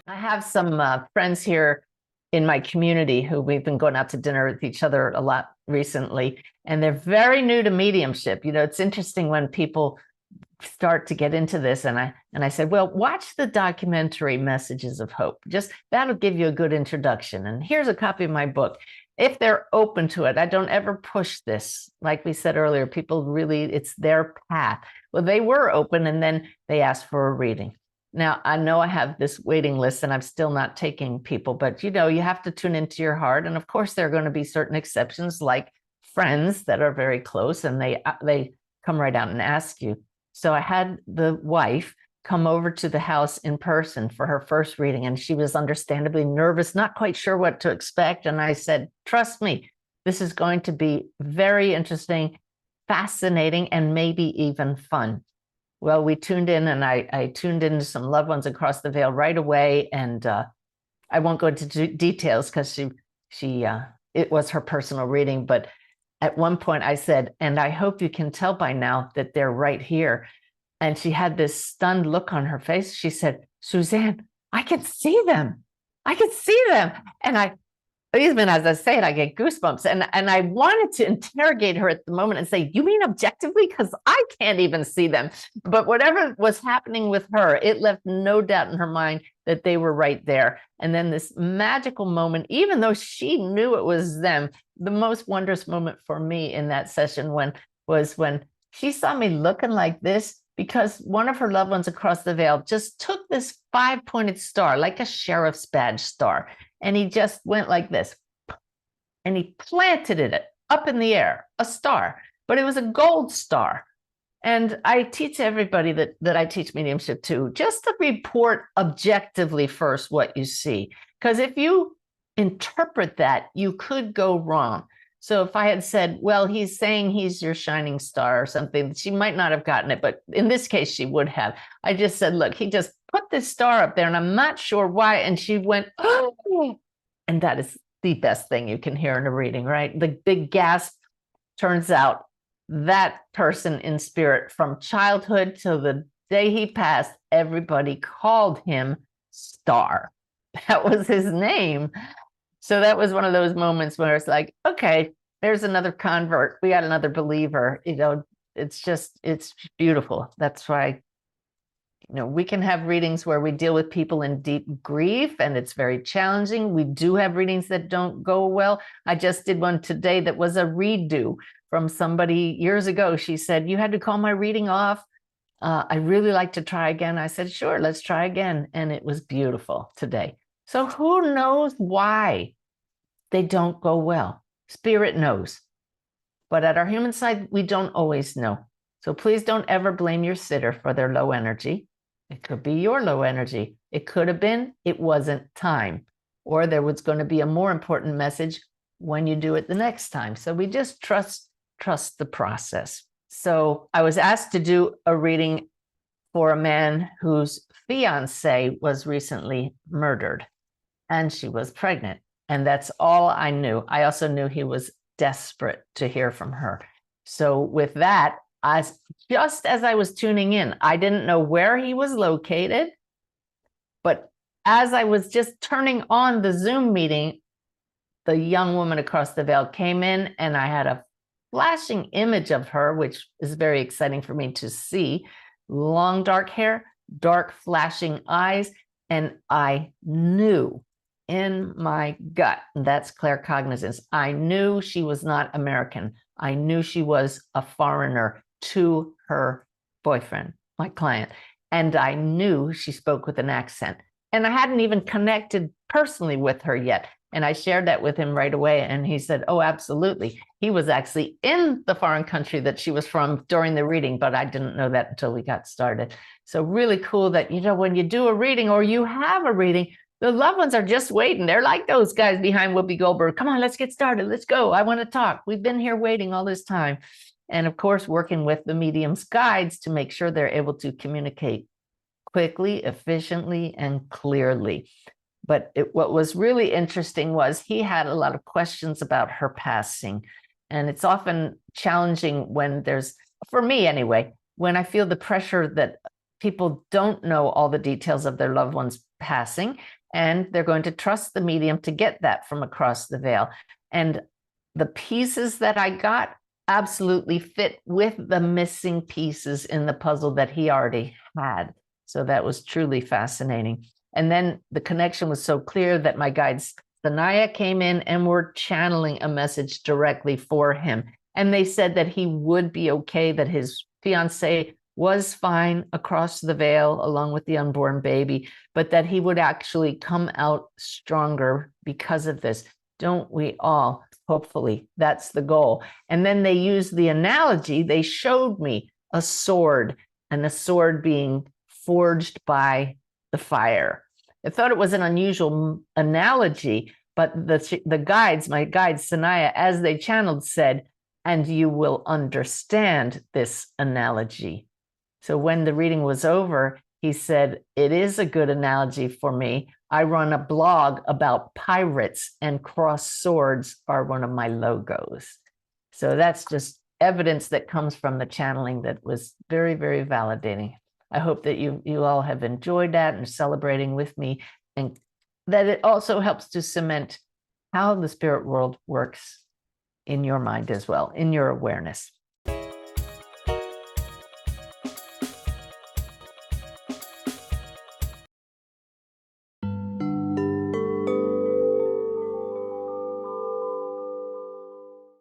I have some friends here in my community who we've been going out to dinner with each other a lot recently, and they're very new to mediumship. It's interesting when people start to get into this, and I said, well, watch the documentary Messages of Hope. Just that'll give you a good introduction. And here's a copy of my book. If they're open to it, I don't ever push this. Like we said earlier, people really, it's their path. Well, they were open, and then they asked for a reading. Now, I know I have this waiting list and I'm still not taking people, but you have to tune into your heart. And of course, there are going to be certain exceptions, like friends that are very close, and they come right out and ask you. So I had the wife come over to the house in person for her first reading, and she was understandably nervous, not quite sure what to expect. And I said, trust me, this is going to be very interesting, fascinating, and maybe even fun. Well, we tuned in, and I tuned into some loved ones across the veil right away. And I won't go into details because it was her personal reading. But at one point I said, and I hope you can tell by now that they're right here. And she had this stunned look on her face. She said, Suzanne, I can see them. I can see them. And even as I say it, I get goosebumps. And I wanted to interrogate her at the moment and say, you mean objectively? Because I can't even see them. But whatever was happening with her, it left no doubt in her mind that they were right there. And then this magical moment, even though she knew it was them, the most wondrous moment for me in that session was when she saw me looking like this, because one of her loved ones across the veil just took this 5-pointed star, like a sheriff's badge star, and he just went like this, and he planted it up in the air, a star, but it was a gold star. And I teach everybody that I teach mediumship to, just to report objectively first what you see. Because if you interpret that, you could go wrong. So if I had said, well, he's saying he's your shining star or something, she might not have gotten it. But in this case, she would have. I just said, look, he just put this star up there, and I'm not sure why. And she went, oh, and that is the best thing you can hear in a reading, right? The big gasp. Turns out that person in spirit, from childhood till the day he passed, everybody called him Star. That was his name. So that was one of those moments where it's like, okay, there's another convert. We got another believer. It's beautiful. That's why, we can have readings where we deal with people in deep grief, and it's very challenging. We do have readings that don't go well. I just did one today that was a redo from somebody years ago. She said, you had to call my reading off. I really like to try again. I said, sure, let's try again. And it was beautiful today. So who knows why they don't go well? Spirit knows. But at our human side, we don't always know. So please don't ever blame your sitter for their low energy. It could be your low energy. It could have been, it wasn't time. Or there was going to be a more important message when you do it the next time. So we just trust the process. So I was asked to do a reading for a man whose fiance was recently murdered, and she was pregnant. And that's all I knew. I also knew he was desperate to hear from her. So with that, just as I was tuning in, I didn't know where he was located, but as I was just turning on the Zoom meeting, the young woman across the veil came in, and I had a flashing image of her, which is very exciting for me to see. Long dark hair, dark flashing eyes, and I knew in my gut, and that's claircognizance, I knew she was not American. I knew she was a foreigner to her boyfriend, my client. And I knew she spoke with an accent. And I hadn't even connected personally with her yet. And I shared that with him right away. And he said, oh, absolutely. He was actually in the foreign country that she was from during the reading, but I didn't know that until we got started. So really cool that, when you do a reading or you have a reading, the loved ones are just waiting. They're like those guys behind Whoopi Goldberg. Come on, let's get started. Let's go. I want to talk. We've been here waiting all this time. And of course, working with the medium's guides to make sure they're able to communicate quickly, efficiently, and clearly. But what was really interesting was he had a lot of questions about her passing. And it's often challenging when for me anyway, when I feel the pressure that people don't know all the details of their loved one's passing. and they're going to trust the medium to get that from across the veil. And the pieces that I got absolutely fit with the missing pieces in the puzzle that he already had. So that was truly fascinating. And then the connection was so clear that my guides, Sanaya, came in and were channeling a message directly for him. And they said that he would be okay, that his fiance was fine across the veil along with the unborn baby, but that he would actually come out stronger because of this. Don't we all? Hopefully, that's the goal. And then they used the analogy. They showed me a sword, and the sword being forged by the fire. I thought it was an unusual analogy, but the guides, my guides, Sanaya, as they channeled, said, and you will understand this analogy. So when the reading was over, he said, it is a good analogy for me. I run a blog about pirates, and crossed swords are one of my logos. So that's just evidence that comes from the channeling that was very, very validating. I hope that you all have enjoyed that and celebrating with me, and that it also helps to cement how the spirit world works in your mind as well, in your awareness.